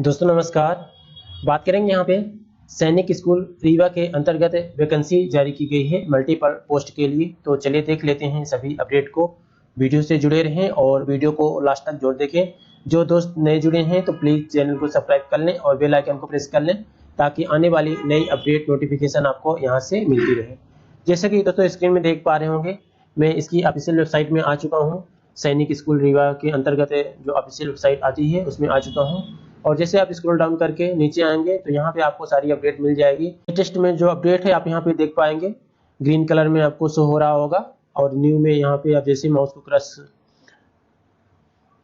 दोस्तों नमस्कार। बात करेंगे यहाँ पे सैनिक स्कूल रीवा के अंतर्गत वैकेंसी जारी की गई है मल्टीपल पोस्ट के लिए। तो चलिए देख लेते हैं सभी अपडेट को। वीडियो से जुड़े रहें और वीडियो को लास्ट तक जरूर देखें। जो दोस्त नए जुड़े हैं तो प्लीज़ चैनल को सब्सक्राइब कर लें और बेल आइकन को प्रेस कर लें ताकि आने वाली नई अपडेट नोटिफिकेशन आपको यहाँ से मिलती रहे। जैसे कि दोस्तों स्क्रीन में देख पा रहे होंगे, मैं इसकी ऑफिशियल वेबसाइट में आ चुका हूँ। सैनिक स्कूल रीवा के अंतर्गत जो ऑफिशियल वेबसाइट आती है उसमें आ चुका हूँ। और जैसे आप स्क्रॉल डाउन करके नीचे आएंगे तो यहाँ पे आपको सारी अपडेट मिल जाएगी। लेटेस्ट में जो अपडेट है आप यहाँ पे देख पाएंगे, ग्रीन कलर में आपको शो हो रहा होगा। और न्यू में यहाँ पे आप जैसे माउस को क्रश,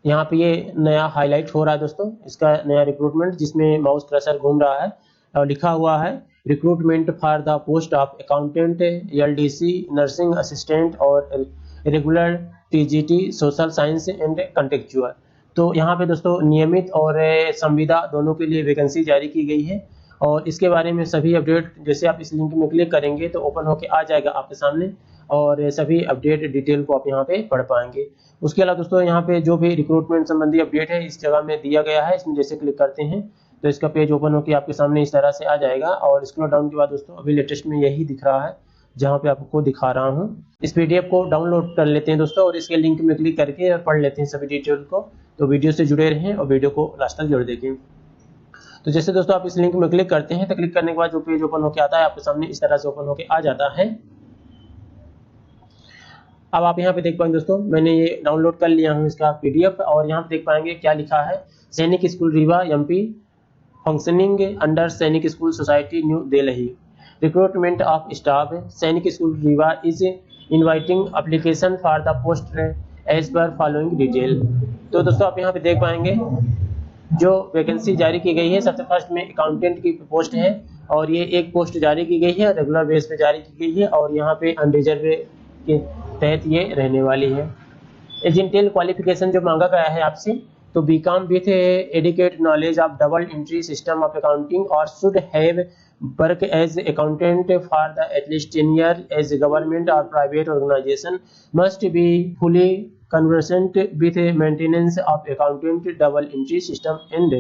यहाँ पे ये नया हाईलाइट हो रहा है दोस्तों, इसका नया रिक्रूटमेंट जिसमें माउस क्रसर घूम रहा है और लिखा हुआ है recruitment for the post of accountant, LDC, nursing assistant और regular TGT social science and contractual. तो यहाँ पे दोस्तों नियमित और संविदा दोनों के लिए वैकेंसी जारी की गई है और इसके बारे में सभी अपडेट जैसे आप इस लिंक में क्लिक करेंगे तो ओपन होके आ जाएगा आपके सामने और सभी अपडेट डिटेल को आप यहाँ पे पढ़ पाएंगे। उसके अलावा दोस्तों यहाँ पे जो भी रिक्रूटमेंट संबंधी अपडेट है इस जगह में दिया गया है, इसमें जैसे क्लिक करते हैं तो इसका पेज ओपन होकर आपके सामने इस तरह से आ जाएगा। और स्क्रॉल डाउन के बाद दोस्तों अभी लेटेस्ट में यही दिख रहा है जहाँ पे आपको दिखा रहा हूँ। इस पीडीएफ को डाउनलोड कर लेते हैं दोस्तों और इसके लिंक में क्लिक करके पढ़ लेते हैं सभी डिटेल को। तो वीडियो से जुड़े रहें और वीडियो को लास्ट तक जरूर देखें। तो जैसे दोस्तों आप इस लिंक में क्लिक करते हैं तो क्लिक करने के बाद जो पेज ओपन होकर आता है आपके सामने इस तरह से ओपन होकर आ जाता है। अब आप यहाँ पे देख पाएंगे दोस्तों, मैंने ये डाउनलोड कर लिया हूँ इसका पीडीएफ और यहाँ पे देख पाएंगे क्या लिखा है। Sainik school Rewa MP functioning under Sainik School Society New Delhi, recruitment of staff. Sainik school Rewa is inviting application for the post as per following detail. तो दोस्तों आप यहाँ पे देख पाएंगे जो वैकेंसी जारी की गई है सबसे फर्स्ट में अकाउंटेंट की पोस्ट है और ये एक पोस्ट जारी की गई है, रेगुलर बेस पे जारी की गई है और यहाँ पे अनरिजर्व के तहत ये रहने वाली है। एजेंटियल क्वालिफिकेशन जो मांगा गया है आपसे तो BCom with adequate knowledge of double entry system of accounting और should have work as accountant for the at least 10 year as government और private organisation, must be fully conversant with maintenance of accountant double entry system and.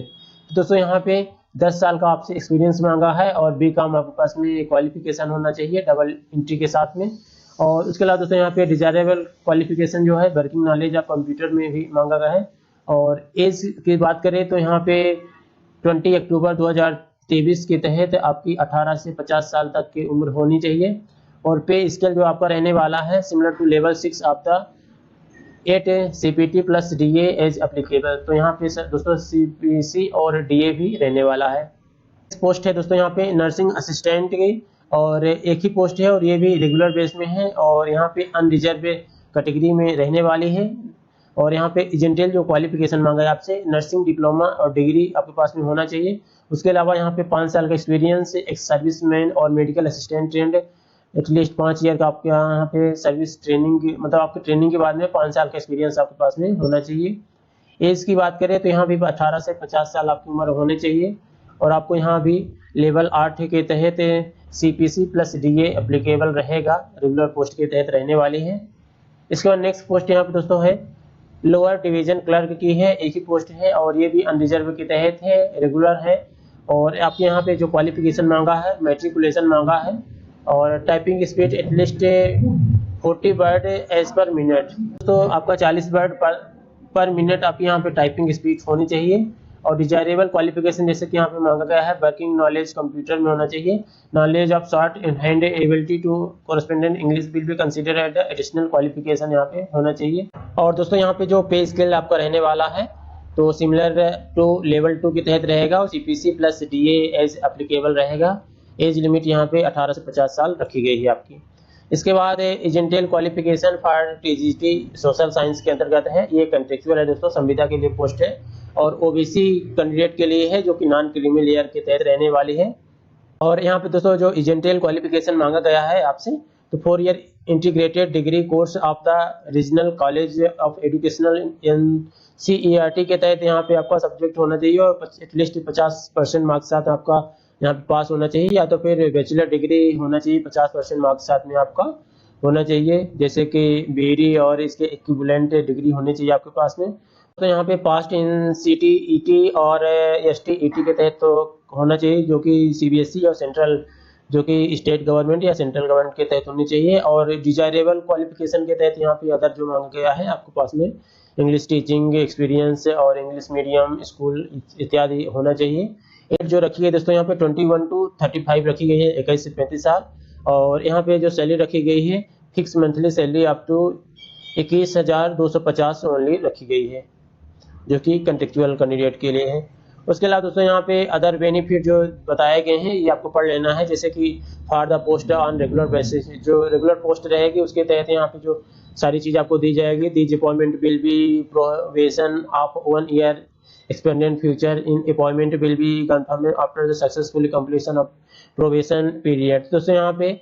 दोस्तों यहाँ पे 10 साल का आपसे experience मांगा है और बीकॉम आपके पास में क्वालिफिकेशन होना चाहिए डबल एंट्री के साथ में। और उसके अलावा दोस्तों यहाँ पे डिजायरेबल क्वालिफिकेशन जो है वर्किंग नॉलेज ऑफ कंप्यूटर में भी मांगा गया है। और एज की बात करें तो यहाँ पे 20 अक्टूबर 2023 के तहत आपकी 18 से 50 साल तक की उम्र होनी चाहिए। और पे स्केल जो आपका रहने वाला है similar to level 6 of the 8 CPT plus DA as applicable. तो यहाँ पे दोस्तों CPC और DA भी रहने वाला है। पोस्ट है दोस्तों यहाँ पे नर्सिंग असिस्टेंट की और एक ही पोस्ट है और ये भी रेगुलर बेस में है और यहाँ पे अनरिजर्व कैटेगरी में रहने वाली है। और यहाँ पे एजेंटियल जो क्वालिफिकेशन मांगा है आपसे नर्सिंग डिप्लोमा और डिग्री आपके पास में होना चाहिए। उसके अलावा यहाँ पे 5 साल का एक्सपीरियंस, एक सर्विसमैन और medical assistant trend at least 5 year का आपके यहाँ पे सर्विस ट्रेनिंग मतलब आपके ट्रेनिंग के बाद में 5 साल का एक्सपीरियंस आपके पास में होना चाहिए। एज की बात करें तो यहाँ भी 18 से 50 साल आपकी उम्र होनी चाहिए और आपको यहाँ भी लेवल 8 के तहत CPC प्लस DA एप्लीकेबल रहेगा, रेगुलर पोस्ट के तहत रहने वाली है। इसके बाद नेक्स्ट पोस्ट यहाँ पे दोस्तों है लोअर डिवीजन क्लर्क की है, एक ही पोस्ट है और ये भी अनरिजर्व के तहत है, रेगुलर है। और आपके यहाँ पे जो क्वालिफिकेशन मांगा है मैट्रिकुलेशन मांगा है और typing speed at least 40 word as per minute. तो आपका 40 वर्ड पर मिनट आपके यहाँ पे टाइपिंग स्पीड होनी चाहिए। और डिजायरेबल क्वालिफिकेशन जैसे कि यहाँ पे मांगा गया है वर्किंग नॉलेज कंप्यूटर में होना चाहिए, knowledge of shorthand ability to correspondent English will be consider as additional qualification यहाँ पे होना चाहिए। और दोस्तों यहाँ पे जो पे स्केल आपका रहने वाला है तो सिमिलर टू लेवल 2 के तहत रहेगा और CPC plus DA as applicable रहेगा। एज लिमिट यहाँ पे 18 से 50 साल रखी गई है आपकी। इसके बाद essential qualification for TGT social science के अंतर्गत है, ये कंट्रेक्चुअल है दोस्तों, संविदा के लिए पोस्ट है और OBC कैंडिडेट के लिए है जो कि नॉन क्रीमी लेयर के तहत रहने वाली है। और यहाँ पे दोस्तों जो एजेंटियल क्वालिफिकेशन मांगा गया है आपसे तो 4 year integrated degree course of the regional college of educational NCERT के तहत यहाँ पे आपका सब्जेक्ट होना चाहिए और एटलीस्ट 50% मार्क्स साथ आपका यहाँ पे पास होना चाहिए, या तो फिर बैचलर डिग्री होना चाहिए 50% मार्क्स साथ में आपका होना चाहिए, जैसे कि BD और इसके इक्विवेलेंट डिग्री होनी चाहिए आपके पास में। तो यहाँ पे पास्ट इन CTET और STET के तहत तो होना चाहिए, जो कि CBSE और सेंट्रल, जो कि स्टेट गवर्नमेंट या सेंट्रल गवर्नमेंट के तहत होनी चाहिए। और डिजायरेबल क्वालिफिकेशन के तहत यहाँ पे अदर जो मांगा गया है आपको पास में इंग्लिश टीचिंग एक्सपीरियंस और इंग्लिश मीडियम स्कूल इत्यादि होना चाहिए। एज जो रखी है दोस्तों यहाँ पे 21 to 35 रखी गई है, 21 से 35 साल। और यहाँ पे जो सैलरी रखी गई है fix monthly salary up to 21,250 only रखी गई है, जो कि कंट्रेक्चुअल कैंडिडेट के लिए है। उसके अलावा दोस्तों यहाँ पे अदर बेनिफिट जो बताए गए हैं ये आपको पढ़ लेना है, जैसे कि for the post on regular basis, जो रेगुलर पोस्ट रहेगी उसके तहत यहाँ पे जो सारी चीज़ आपको दी जाएगी। These appointment will be probation of 1 year extendable future in appointment will be confirm after the successful completion of probation period. दोस्तों यहाँ पे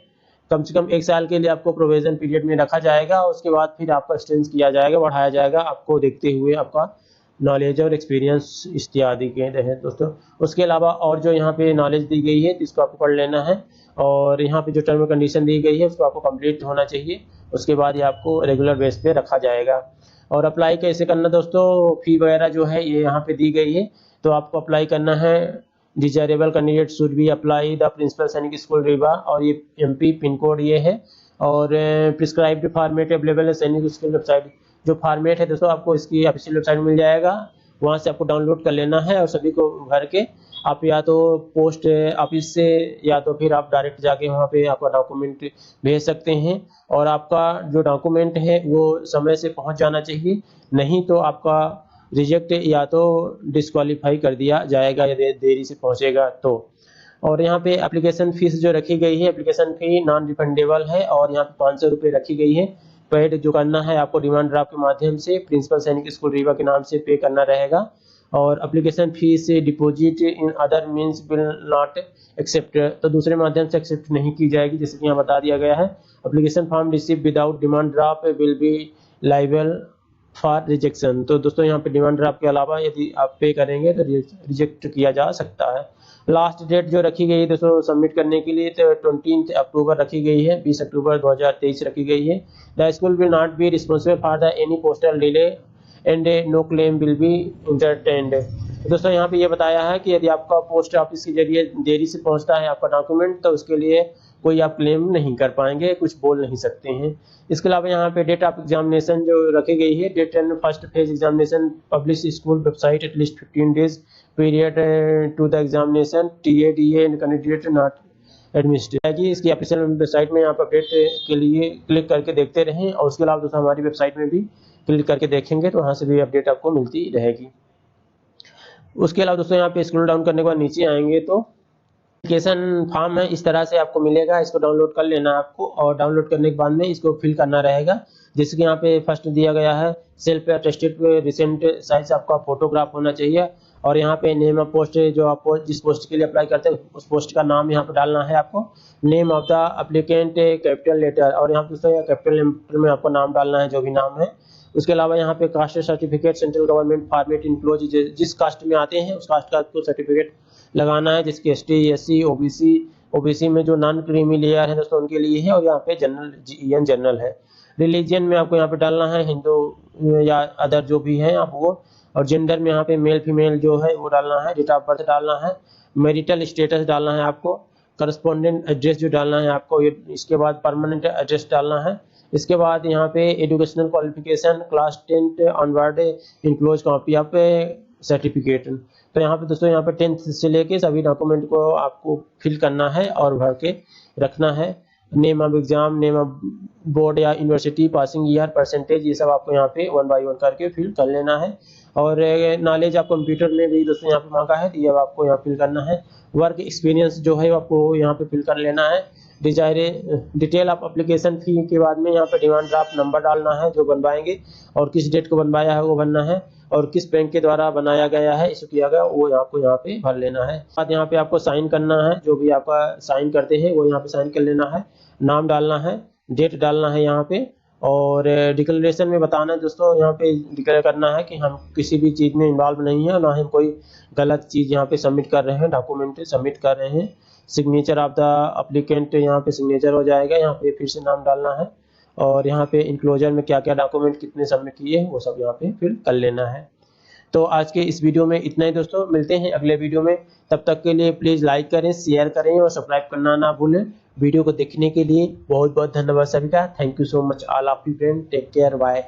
कम से कम 1 साल के लिए आपको प्रोविजन पीरियड में रखा जाएगा, उसके बाद फिर आपका एक्सटेंड किया जाएगा, बढ़ाया जाएगा, आपको देखते हुए आपका नॉलेज और एक्सपीरियंस इत्यादि के हैं दोस्तों। उसके अलावा और जो यहाँ पे नॉलेज दी गई है इसको आपको पढ़ लेना है, और यहाँ पे जो टर्म एंड कंडीशन दी गई है उसको आपको कंप्लीट होना चाहिए, उसके बाद ये आपको रेगुलर बेस पे रखा जाएगा। और अप्लाई कैसे करना दोस्तों, फी वगैरह जो है ये यहाँ पे दी गई है, तो आपको अप्लाई करना है। Desirable candidate should be apply the principal Sainik school Rewa, और ये MP पिन कोड ये है। और प्रिस्क्राइब्ड फॉर्मेट अवेलेबल है सैनिक स्कूल वेबसाइट, जो फॉर्मेट है दोस्तों आपको इसकी ऑफिशियल वेबसाइट मिल जाएगा, वहाँ से आपको डाउनलोड कर लेना है और सभी को भर के आप या तो पोस्ट ऑफिस से या तो फिर आप डायरेक्ट जाके वहाँ पे आपका डॉक्यूमेंट भेज सकते हैं। और आपका जो डॉक्यूमेंट है वो समय से पहुँच जाना चाहिए, नहीं तो आपका रिजेक्ट या तो डिस्क्वालीफाई कर दिया जाएगा यदि देरी से पहुँचेगा तो। और यहाँ पे एप्लीकेशन फीस जो रखी गई है, एप्लीकेशन फी नॉन रिफंडेबल है, और यहाँ पे 500 रुपये रखी गई है। पेड जो करना है आपको डिमांड ड्राफ्ट के माध्यम से प्रिंसिपल सैनिक स्कूल रीवा के नाम से पे करना रहेगा। और application fees deposit in other means will not accept, तो दूसरे माध्यम से एक्सेप्ट नहीं की जाएगी, जैसे कि यहाँ बता दिया गया है। Application form receive without demand draft will be liable for rejection, तो दोस्तों यहाँ पे डिमांड ड्राफ्ट के अलावा यदि आप पे करेंगे तो रिजेक्ट किया जा सकता है। लास्ट डेट जो रखी गई है दोस्तों सबमिट करने के लिए तो 20 अक्टूबर रखी गई है, 20 अक्टूबर 2023 रखी गई है। The school will not be responsible for the any postal delay and no claim will be entertained. दोस्तों यहाँ पे ये बताया है कि यदि आपका पोस्ट ऑफिस के जरिए देरी से पहुँचता है आपका डॉक्यूमेंट, तो उसके लिए कोई आप क्लेम नहीं कर पाएंगे, कुछ बोल नहीं सकते हैं। इसके अलावा यहाँ पे डेट ऑफ एग्जामिनेशन जो रखी गई है, date and first phase examination publish school website at least 15 days period to the examination TADA and candidate not administrate जी। इसकी ऑफिशियल वेबसाइट में यहाँ पर अपडेट के लिए क्लिक करके देखते रहें, और उसके अलावा दोस्तों हमारी वेबसाइट में भी क्लिक करके देखेंगे तो वहाँ से भी अपडेट आपको मिलती रहेगी। उसके अलावा दोस्तों यहाँ पे स्क्रॉल डाउन करने के बाद नीचे आएंगे तो एप्लीकेशन फॉर्म है, इस तरह से आपको मिलेगा, इसको डाउनलोड कर लेना है आपको, और डाउनलोड करने के बाद में इसको फिल करना रहेगा। जैसे कि यहाँ पे फर्स्ट दिया गया है सेल्फ अटेस्टेड रिसेंट साइज आपका फोटोग्राफ होना चाहिए, और यहाँ पे नेम ऑफ पोस्ट जो आप जिस पोस्ट के लिए अप्लाई करते हैं उस पोस्ट का नाम यहाँ पे डालना है आपको। Name of the applicant capital letter, और यहाँ पे दोस्तों कैपिटल लेटर में आपको नाम डालना है जो भी नाम है। उसके अलावा यहाँ पे caste certificate central government format enclose, जिस कास्ट में आते हैं उस कास्ट का आपको सर्टिफिकेट लगाना है, जिसके ST SC OBC में जो नॉन क्रीमी लेयर है दोस्तों उनके लिए है, और यहाँ पे जनरल GEN जनरल है। रिलीजन में आपको यहाँ पे डालना है हिंदू या अदर जो भी है आप वो, और जेंडर में यहाँ पे मेल फीमेल जो है वो डालना है, डेट ऑफ बर्थ डालना है, मैरिटल स्टेटस डालना है आपको, करस्पॉन्डेंट एड्रेस जो डालना है आपको, इसके बाद परमानेंट एड्रेस डालना है। इसके बाद यहाँ पे educational qualification class 10 onward enclose copy of certificate, तो यहाँ पे दोस्तों यहाँ पे 10th से लेके सभी डॉक्यूमेंट को आपको फिल करना है और भर के रखना है। Name of exam, name of board या यूनिवर्सिटी, पासिंग ईयर, परसेंटेज, ये सब आपको यहाँ पे 1 by 1 करके फिल कर लेना है। और नॉलेज आप कंप्यूटर में भी दोस्तों यहाँ पे मांगा है तो ये आपको यहाँ फिल करना है। वर्क एक्सपीरियंस जो है आपको यहाँ पे फिल कर लेना है। डिटेल ऑफ एप्लीकेशन फी के बाद में यहाँ पे डिमांड ड्राफ्ट नंबर डालना है जो बनवाएंगे, और किस डेट को बनवाया है वो भरना है, और किस बैंक के द्वारा बनाया गया है इशू किया गया वो आपको यहाँ पे भर लेना है। बाद यहाँ पे आपको साइन करना है, जो भी आपका साइन करते हैं वो यहाँ पे साइन कर लेना है, नाम डालना है, डेट डालना है यहाँ पे, और डिक्लेरेशन में बताना है दोस्तों यहाँ पे डिक्लेयर करना है कि हम किसी भी चीज़ में इन्वॉल्व नहीं है, ना हम कोई गलत चीज़ यहाँ पे सबमिट कर रहे हैं, डॉक्यूमेंट सबमिट कर रहे हैं। सिग्नेचर ऑफ द एप्लीकेंट यहाँ पे सिग्नेचर हो जाएगा, यहाँ पे फिर से नाम डालना है, और यहाँ पे इंक्लोजर में क्या क्या डॉक्यूमेंट कितने सबमिट किए हैं वो सब यहाँ पे फिल कर लेना है। तो आज के इस वीडियो में इतना ही दोस्तों, मिलते हैं अगले वीडियो में। तब तक के लिए प्लीज़ लाइक करें, शेयर करें और सब्सक्राइब करना ना भूलें। वीडियो को देखने के लिए बहुत बहुत धन्यवाद सभी का। Thank you so much all of you friend, take care, bye.